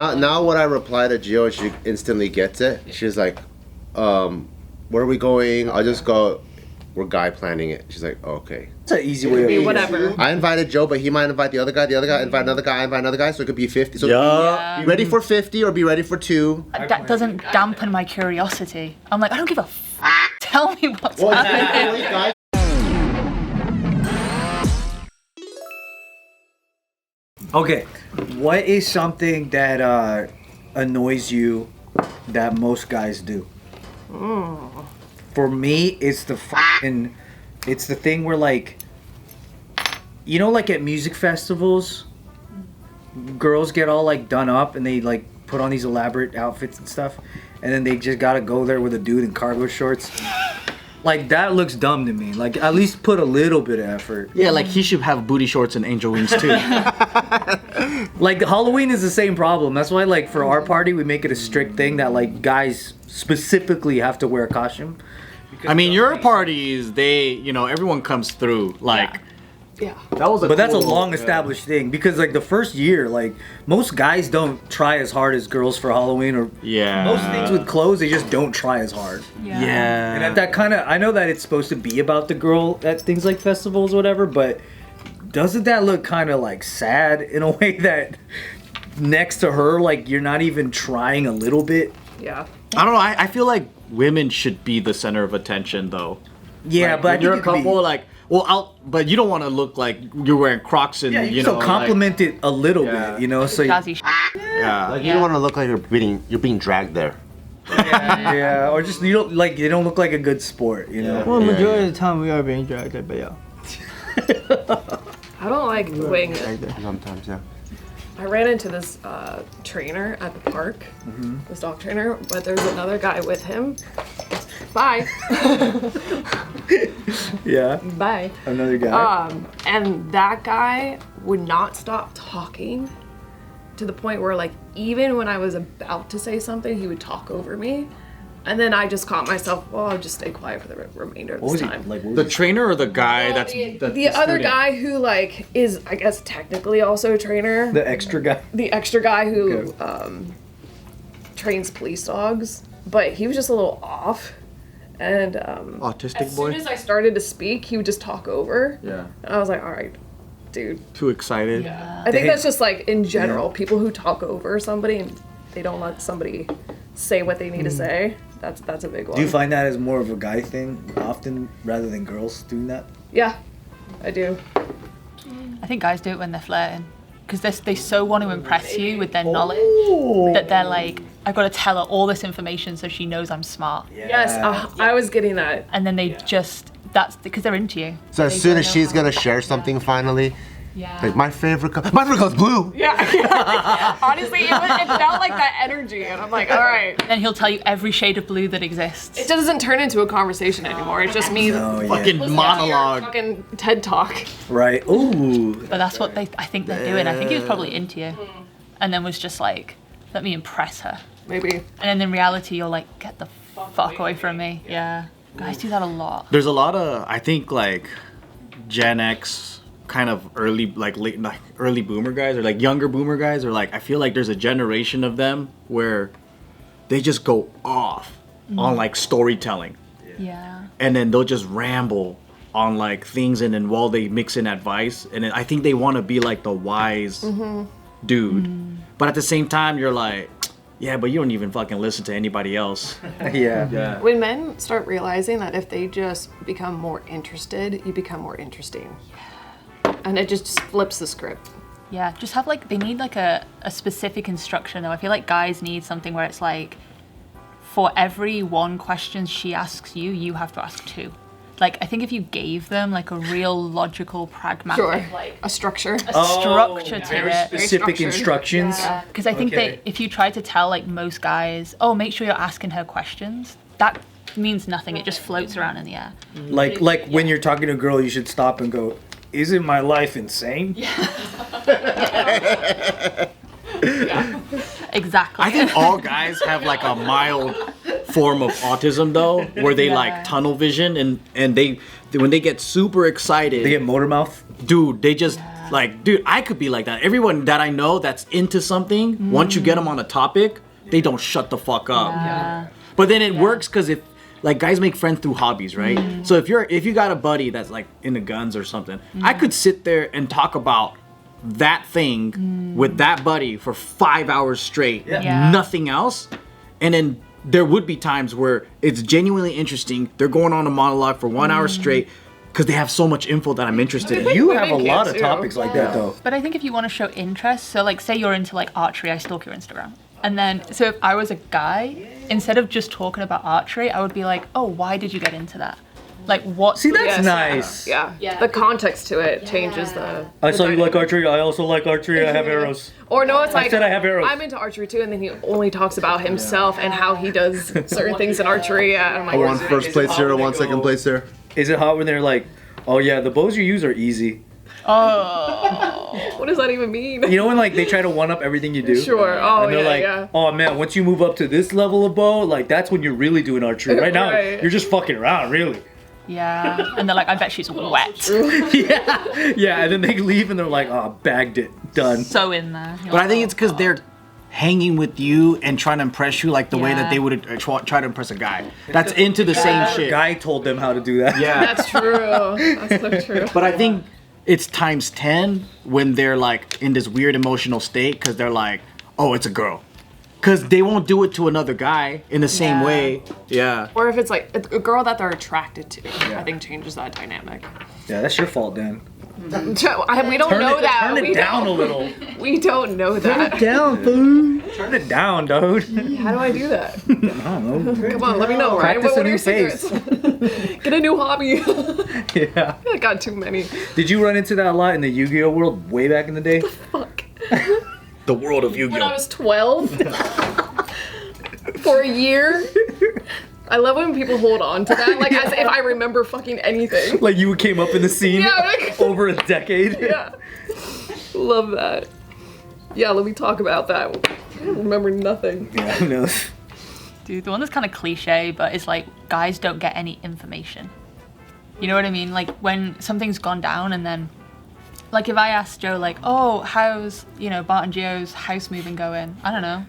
Now when I reply to Gio, she instantly gets it. She's like, where are we going? I'll just go, we're guy planning it. She's like, oh, okay. It's an easy way of whatever. I invited Joe, but he might invite the other guy invite another guy, I invite another guy, so it could be 50. So be ready for 50 or be ready for 2. That doesn't dampen my curiosity. I'm like, I don't give a tell me what's happening. Okay, what is something that annoys you that most guys do? For me, it's the thing where, like, you know, like at music festivals, girls get all like done up and they like put on these elaborate outfits and stuff, and then they just gotta go there with a dude in cargo shorts. Like, that looks dumb to me. Like, at least put a little bit of effort. Yeah, like he should have booty shorts and angel wings too. Like, Halloween is the same problem. That's why, like, for our party, we make it a strict thing that, like, guys specifically have to wear a costume. I mean, your parties, everyone comes through. Like, Yeah. But that's a long established thing, because like the first year, like most guys don't try as hard as girls for Halloween, or most things with clothes, they just don't try as hard. Yeah. And that kind of, I know that it's supposed to be about the girl at things like festivals or whatever, but doesn't that look kind of like sad in a way that next to her, like you're not even trying a little bit? Yeah. I don't know. I feel like women should be the center of attention, though. Yeah, like, but I think you're a couple, like. Well, but you don't want to look like you're wearing Crocs and you know. So compliment it a little bit, you know. So Like you don't want to look like you're being dragged there. yeah, or just you don't look like a good sport, you know. Well, majority of the time we are being dragged, but yeah. I don't like wing it. Sometimes, yeah. I ran into this trainer at the park, this dog trainer, but there's another guy with him. Bye. Yeah. Bye. Another guy. And that guy would not stop talking to the point where, like, even when I was about to say something, he would talk over me. And then I just caught myself, well, I'll just stay quiet for the remainder of this time. The trainer or the guy the other guy who, like, is, I guess, technically also a trainer. The extra guy. The extra guy who trains police dogs. But he was just a little off. And autistic as boy. soon as I started to speak, he would just talk over. Yeah. And I was like, all right, dude. Too excited. Yeah. I think that's just like in general, people who talk over somebody and they don't let somebody say what they need to say. That's a big one. Do you find that as more of a guy thing often rather than girls doing that? Yeah, I do. I think guys do it when they're flirting, because they so want to impress you with their knowledge that they're like, I've got to tell her all this information so she knows I'm smart. Yeah. Yes, I was getting that. And then they that's because they're into you. So as soon as she's gonna share something finally, like my favorite color's blue. Yeah. Honestly, it felt like that energy, and I'm like, all right. Then he'll tell you every shade of blue that exists. It doesn't turn into a conversation anymore. It's just me fucking monologue. Fucking TED Talk. Right. Ooh. But that's what I think they're doing. I think he was probably into you, and then was just like, let me impress her. Maybe. And then in reality, you're like, get the fuck away from me. Yeah. Guys do that a lot. There's a lot of, I think, like Gen X kind of early, like late, like early boomer guys, or like younger boomer guys, or like I feel like there's a generation of them where they just go off on like storytelling. Yeah. And then they'll just ramble on like things, and then while they mix in advice, and then I think they want to be like the wise dude. But at the same time, you're like, yeah, but you don't even fucking listen to anybody else. Yeah. When men start realizing that if they just become more interested, you become more interesting. And it just flips the script. Yeah, just have they need like a specific instruction though. I feel like guys need something where it's like, for every one question she asks you, you have to ask two. Like, I think if you gave them like a real logical, pragmatic, a structure. Structure to Very it. specific instructions. Because I think that if you try to tell like most guys, oh, make sure you're asking her questions, that means nothing. It just floats around in the air. Like when you're talking to a girl, you should stop and go, isn't my life insane? Exactly. I think all guys have like a mild form of autism though, where they like tunnel vision, and they when they get super excited, They get motor mouth. dude, they just Like, dude, I could be like that. Everyone that I know that's into something, once you get them on a topic, they don't shut the fuck up. Yeah. But then it works because if like guys make friends through hobbies, right? So if you got a buddy that's like into guns or something, I could sit there and talk about that thing with that buddy for 5 hours straight, Yeah. nothing else, and then there would be times where it's genuinely interesting. They're going on a monologue for 1 hour straight because they have so much info that I'm interested in. You have a Women lot can't of too. topics like that though. But I think if you want to show interest, so like say you're into like archery, I stalk your Instagram. And then, so if I was a guy, instead of just talking about archery, I would be like, oh, why did you get into that? Like, what? See, that's Yes, nice. Yeah. The context to it changes the. I saw you like dynamic. archery. I also like archery. I have arrows. Or no, it's like said I have arrows. I'm into archery too, and then he only talks about himself and how he does certain things in archery. Yeah, and I'm I like, won first place here, I won second place here. Is it hot when they're like, oh yeah, the bows you use are easy? what does that even mean? You know when like they try to one up everything you do? Sure. Oh And they're yeah, like, yeah. oh man, once you move up to this level of bow, like that's when you're really doing archery. Right now, Right. you're just fucking around, really. Yeah. And they're like, I bet she's wet. Yeah, and then they leave and they're like, oh, bagged it, done. So in there. You're But I like, think it's because they're hanging with you and trying to impress you like the way that Yeah. they would try to impress a guy that's into the same shit. Guy told them how to do that. Yeah. That's true. That's so true. But I think it's times 10 when they're like in this weird emotional state because they're like, oh, it's a girl. Because they won't do it to another guy in the same Yeah. way. Yeah. Or if it's like a girl that they're attracted to, I think changes that dynamic. Yeah, that's your fault, Dan. We don't know that. Turn We it down a don't- little. We don't know that. Down, fool. Turn it down, dude. How do I do that? I don't know. Come on, let me know, Ryan. Practice What a are new your face. secrets? Get a new hobby. Yeah. I got too many. Did you run into that a lot in the Yu-Gi-Oh world way back in the day? Fuck. The world of When I Yu-Gi-Oh! was 12, for a year. I love when people hold on to that, like as if I remember fucking anything. Like you came up in the scene Yeah, like- over a decade? Yeah. Love that. Yeah, let me talk about that. I don't remember nothing. Yeah, who knows? Dude, the one that's kind of cliche, but it's like guys don't get any information. You know what I mean? Like when something's gone down and then, like if I asked Joe like, oh, how's, Bart and Gio's house moving going? I don't know.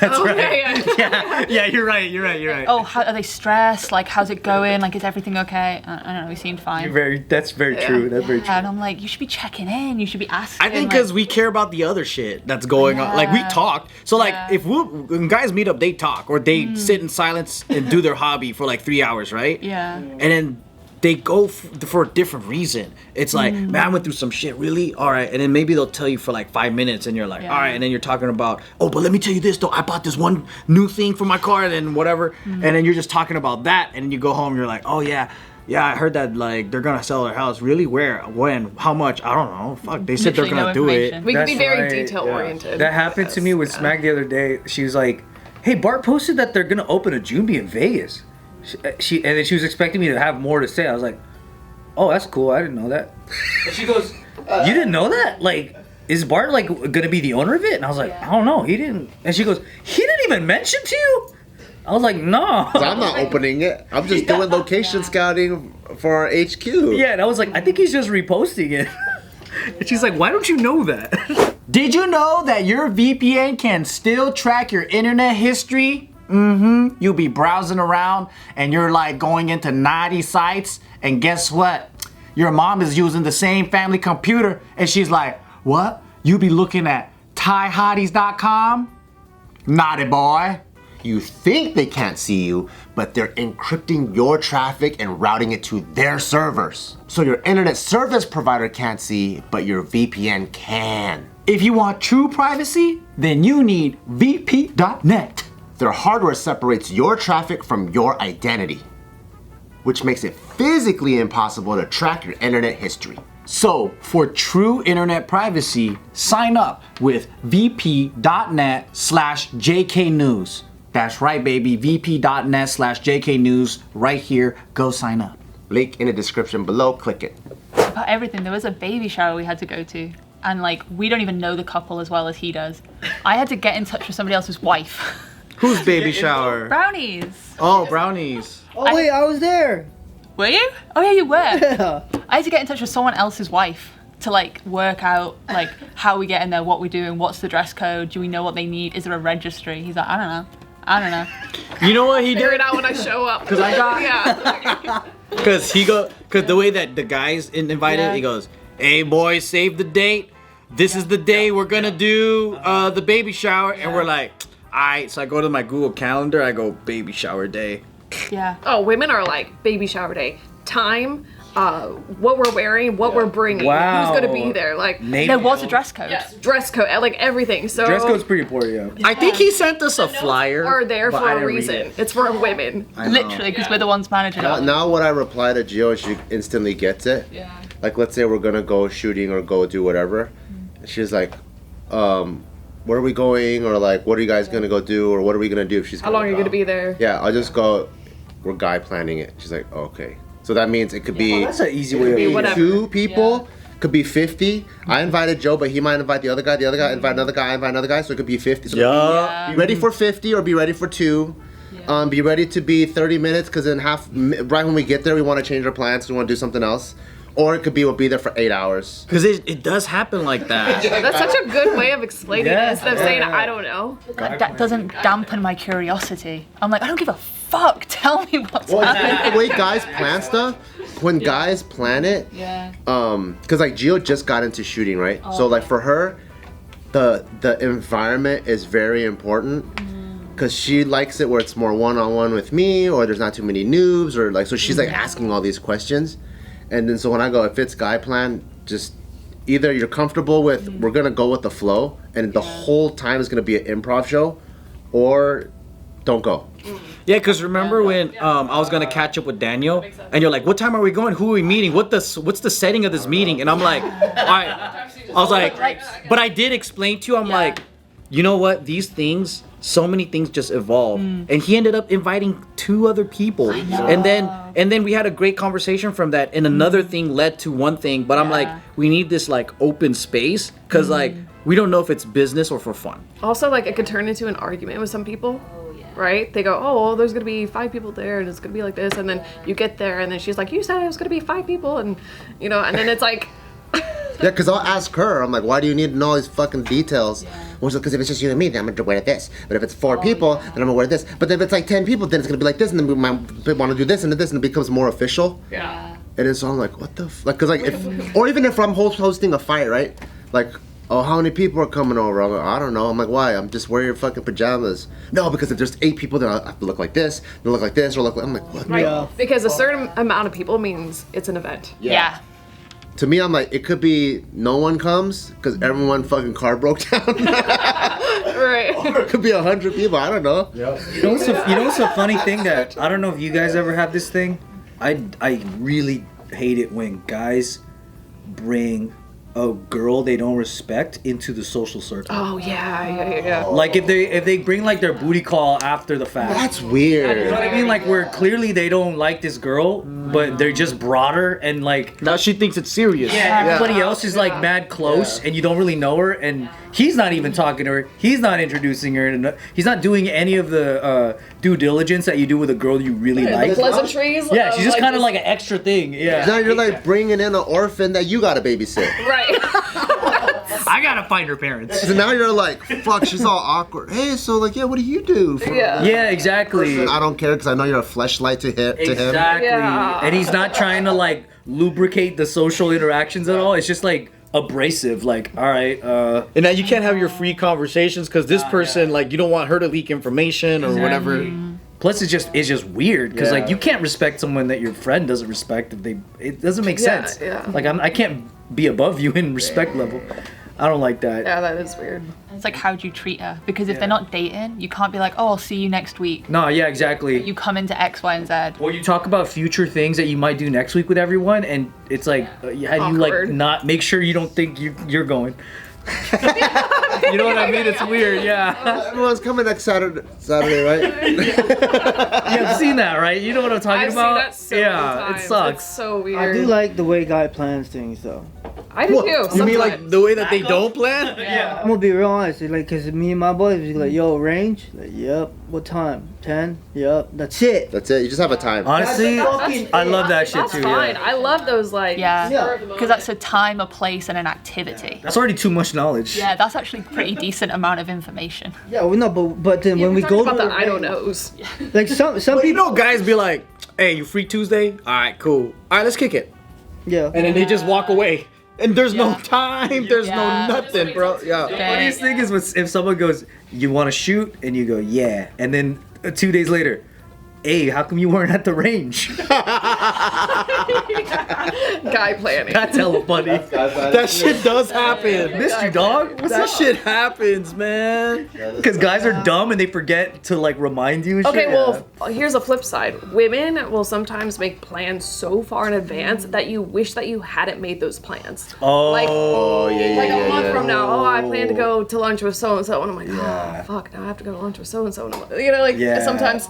That's Oh, right. yeah. Yeah, you're right. Oh, how are they stressed? Like, how's it going? Like, is everything okay? I don't know, he seemed fine. That's very true. That's very true. And I'm like, you should be checking in. You should be asking. I think like- because we care about the other shit that's going on. Like, we Yeah. talk. So, like, Yeah. when guys meet up, they talk. Or they sit in silence and do their hobby for, like, 3 hours, right? Yeah. And then they go for a different reason. It's like, man, I went through some shit, really? All right. And then maybe they'll tell you for, like, 5 minutes. And you're like, Yeah. all right. And then you're talking about, oh, but let me tell you this, though. I bought this one new thing for my car and whatever. And then you're just talking about that. And then you go home and you're like, oh, yeah. Yeah, I heard that, like, they're going to sell their house. Really? Where? When? How much? I don't know. Fuck. They said Literally they're going to no do it. information. We can be That's very right, detail yeah. oriented. That happened to me with Smack the other day. She was like, hey, Bart posted that they're gonna open a Jumbi in Vegas. And then she was expecting me to have more to say. I was like, oh, that's cool. I didn't know that. And she goes, you didn't know that? Like, is Bart like gonna be the owner of it? And I was like, I don't know. He didn't. And she goes, he didn't even mention to you? I was like, no. 'Cause I'm not opening it. I'm just doing location scouting for our HQ. Yeah, and I was like, I think he's just reposting it. And she's like, why don't you know that? Did you know that your VPN can still track your internet history? Mm-hmm. You'll be browsing around and you're like going into 90 sites, and guess what? Your mom is using the same family computer and she's like, what? You be looking at ThaiHotties.com? Naughty boy. You think they can't see you, but they're encrypting your traffic and routing it to their servers. So your internet service provider can't see, but your VPN can. If you want true privacy, then you need VP.net. Their hardware separates your traffic from your identity, which makes it physically impossible to track your internet history. So, for true internet privacy, sign up with vp.net/jknews. That's right, baby, vp.net/jknews right here. Go sign up. Link in the description below, click it. About everything. There was a baby shower we had to go to. And like, we don't even know the couple as well as he does. I had to get in touch with somebody else's wife. Whose baby shower? Brownies. Oh, brownies. Oh wait, I was there. Were you? Oh yeah, you were. Yeah. I had to get in touch with someone else's wife. to like work out like how we get in there, what we're doing, what's the dress code, do we know what they need, is there a registry? He's like, I don't know. You know what he Figure did? it out when I show up. Because I got Yeah. because the way that the guys invited, Yeah. he goes, "Hey boys, save the date. This is the day we're gonna do the baby shower," and we're like, "All right." So I go to my Google Calendar. I go baby shower day. Yeah. Oh, women are like baby shower day, time, what we're wearing, what we're bringing, Wow. who's gonna be there, like There was a dress code. dress code, like everything. So Dress code's pretty important, yeah. I think he sent us a flyer. are there but for I a didn't read reason. it. It's for women. I know. Literally, because we're the ones managing it. Now when I reply to Gio, she instantly gets it. Yeah. Like, let's say we're gonna go shooting or go do whatever. She's like, where are we going? Or like, what are you guys gonna go do? Or what are we gonna do if she's How long are you gonna be there? Yeah, I'll just go, we're guy planning it. She's like, oh, okay. So that means it could be, That's an easy way Could of be doing it. whatever. 2 people, could be 50. I invited Joe, but he might invite the other guy invite another guy, I invite another guy, so it could be 50. So Yeah. be ready for 50 or be ready for 2. Be ready to be 30 minutes because in right when we get there, we want to change our plans. We want to do something else. Or it could be we'll be there for 8 hours. Because it does happen like that. That's such a good way of explaining it Yeah. instead of saying I don't know. That doesn't dampen my curiosity. I'm like, I don't give a fuck. Tell me what's Well, happening. the way guys plan stuff, when guys plan it, Yeah. because like Gio just got into shooting, right? So like for her, the environment is very important. Because she likes it where it's more one-on-one with me, or there's not too many noobs, or like, so she's like asking all these questions. And then so when I go, if it's guy plan, just either you're comfortable with, we're gonna go with the flow, and the whole time is gonna be an improv show, or don't go. Yeah, because remember when I was gonna catch up with Daniel, and you're like, "What time are we going? Who are we meeting? What's the setting of this meeting?" And I'm like, I was like, but I did explain to you. I'm like, you know what? These things, so many things just evolve, and he ended up inviting 2 other people, and then we had a great conversation from that, and another thing led to one thing. But I'm like, we need this like open space, because like we don't know if it's business or for fun. Also, like it could turn into an argument with some people. Right? They go, oh, well, there's gonna be 5 people there, and it's gonna be like this, and then you get there, and then she's like, you said it was gonna be 5 people, and you know, and then it's like. Yeah, because I'll ask her, I'm like, why do you need to know all these fucking details? Well, because if it's just you and me, then I'm gonna wear this. But if it's 4 people, then I'm gonna wear this. But then if it's like 10 people, then it's gonna be like this, and then we might want to do this and this, and it becomes more official. Yeah. And then so I'm like, what the like, cause like if, or even if I'm hosting a fight, right? Like, oh, how many people are coming over? I'm like, I don't know. I'm like, why? I'm just wearing your fucking pajamas. No, because if there's 8 people, then I have to look like this, then look like this, or look like, I'm like, what? Right. Yeah. Because a certain amount of people means it's an event. Yeah. To me, I'm like, it could be no one comes because everyone fucking car broke down. Right. Or it could be 100 people. I don't know. You know what's a funny thing that I don't know if you guys ever have this thing? I really hate it when guys bring a girl they don't respect into the social circle. Oh yeah. Like if they bring like their booty call after the fact. That's You know weird. what I mean? Like where clearly they don't like this girl, but they're just broader and like Now she thinks it's serious. everybody else is like mad close and you don't really know her and he's not even talking to her. He's not introducing her. And he's not doing any of the due diligence that you do with a girl you really like. Pleasantries. Yeah, she's just kind of like an extra thing. Yeah. Now you're like bringing in an orphan that you gotta babysit. Right. I gotta find her parents. So now you're like, fuck, she's all awkward. Hey, so like, yeah, what do you do? Yeah. Yeah, exactly. I don't care because I know you're a fleshlight to him. Exactly. Yeah. And he's not trying to like lubricate the social interactions at all. It's just like abrasive. Like, all right, And now you can't have your free conversations because this person, like, you don't want her to leak information or whatever. plus it's just weird because Yeah. like you can't respect someone that your friend doesn't respect if it doesn't make Yeah, sense. yeah. Like I can't be above you in respect level. I don't like that. Yeah, that is weird. It's like, how do you treat her? Because if they're not dating, you can't be like, oh, I'll see you next week. No, yeah, exactly. You come into X, Y, and Z. Or you talk about future things that you might do next week with everyone, and it's like, how do you like Awkward. not make sure you don't think you're going? You know what I mean? It's weird, yeah. Everyone's coming next Saturday, right? You've seen that, right? You know what I'm talking I've about? seen that so many Yeah, times. it sucks. It's so weird. I do like the way guy plans things though. I do too. You mean like sometimes. the way that they don't plan? I'm gonna be real honest. Like, cause me and my boys be like, yo, range. Like, yep. What time? 10. Yep. That's it. That's it. You just have a time. Honestly, I love that shit That's too. fine. Yeah. I love those like. Yeah, because that's a time, a place, and an activity. That's already too much knowledge. Yeah, that's actually a pretty decent amount of information. Yeah, well, no, but then when we go about to the I don't knows. like some But you people, know, guys be like, "Hey, you free Tuesday? All right, cool. All right, let's kick it." yeah. And then they just walk away, and there's no Yeah. time. There's Yeah. no nothing, bro. Yeah. The funniest thing is if someone goes, "You want to shoot?" and you go, "Yeah," and then 2 days later, "Hey, how come you weren't at the range?" Guy planning. That's hella funny. That shit does happen. Missed you, dog. What's That up? shit happens, man. Because guys are dumb and they forget to like remind you. And Okay, shit. well, here's a flip side. Women will sometimes make plans so far in advance that you wish that you hadn't made those plans. Oh, Like, Oh yeah, like yeah, a month yeah. from now, oh, I plan to go to lunch with so and so, and I'm like, Yeah. oh, fuck, now I have to go to lunch with so and so. You know, like Yeah. sometimes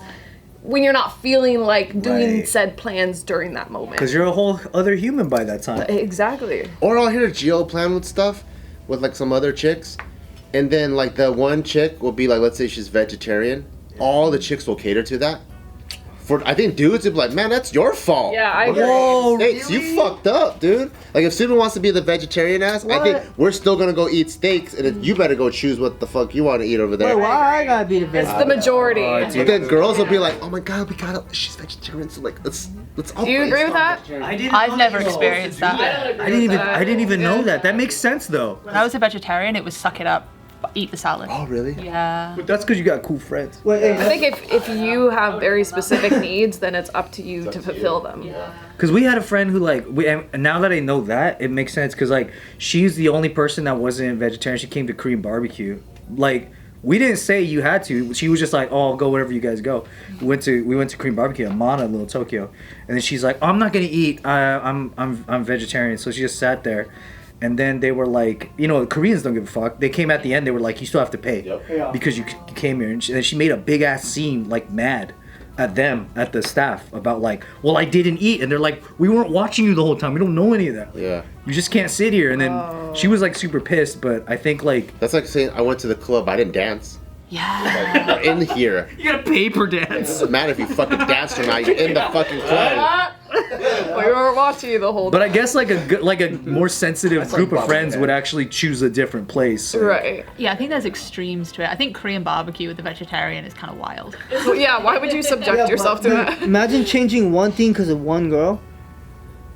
when you're not feeling like doing Right. said plans during that moment. because you're a whole other human by that time. Exactly. Or I'll hear Gio plan with stuff with like some other chicks, and then like the one chick will be like, let's say she's vegetarian. All the chicks will cater to that. For I think dudes would be like, man, that's your fault. Yeah, I agree. Whoa, Steaks, really? you fucked up, dude. Like if Subin wants to be the vegetarian ass, I think What? we're still gonna go eat steaks, and you better go choose what the fuck you want to eat over there. Wait, why I gotta be the It's best? the majority. But then girls will be like, oh my god, we gotta. She's vegetarian, so like let's all. Do you agree with that? I've never experienced that. I didn't even know that. That makes sense though. When I was a vegetarian, it was suck it up, eat the salad. Oh really? Yeah. But that's because you got cool friends. Wait, hey, I think if you have very specific needs, then it's up to you to fulfill them. Because we had a friend who like and now that I know that, it makes sense. Because like she's the only person that wasn't vegetarian. She came to Korean barbecue. Like we didn't say you had to. She was just like, oh, I'll go wherever you guys go. We went to Korean barbecue in Mana, Little Tokyo, and then she's like, oh, I'm not gonna eat. I'm vegetarian. So she just sat there. And then they were like, you know, the Koreans don't give a fuck. They came at the end. They were like, you still have to pay because you came here. And she made a big ass scene, like mad at them, at the staff, about like, well, I didn't eat. And they're like, we weren't watching you the whole time. We don't know any of that. Yeah. You just can't sit here. And then she was like super pissed. But I think like That's like saying I went to the club, I didn't dance. Yeah. Like, you're in here. you gotta pay per It dance. doesn't matter if you fucking danced or not. You're in the fucking club. We were watching you the whole But time. I guess like a more sensitive group of friends would actually choose a different place. So. Right. Yeah, I think there's extremes to it. I think Korean barbecue with a vegetarian is kind of wild. So, yeah, why would you subject yourself to that? Imagine changing one thing because of one girl.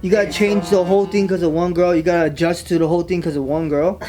You gotta change the whole thing because of one girl. You gotta adjust to the whole thing because of one girl.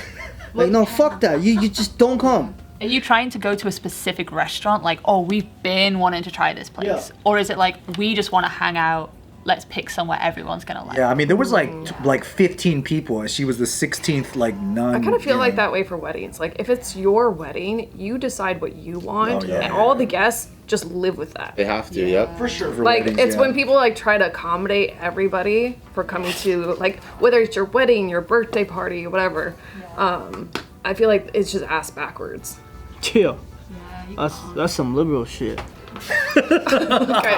Like, no, fuck that. You just don't come. Are you trying to go to a specific restaurant? Like, oh, we've been wanting to try this place. Yeah. Or is it like, we just want to hang out, let's pick somewhere everyone's going to like? Yeah, I mean, there was like 15 people, and she was the 16th like nun. I kind of feel like that way for weddings. Like, if it's your wedding, you decide what you want, Oh, yeah. and all the guests just live with that. They have to, yep. for sure. For Like, weddings, it's yeah. when people like try to accommodate everybody for coming to like whether it's your wedding, your birthday party, whatever. I feel like it's just ass backwards. Chill. That's some liberal shit. Okay.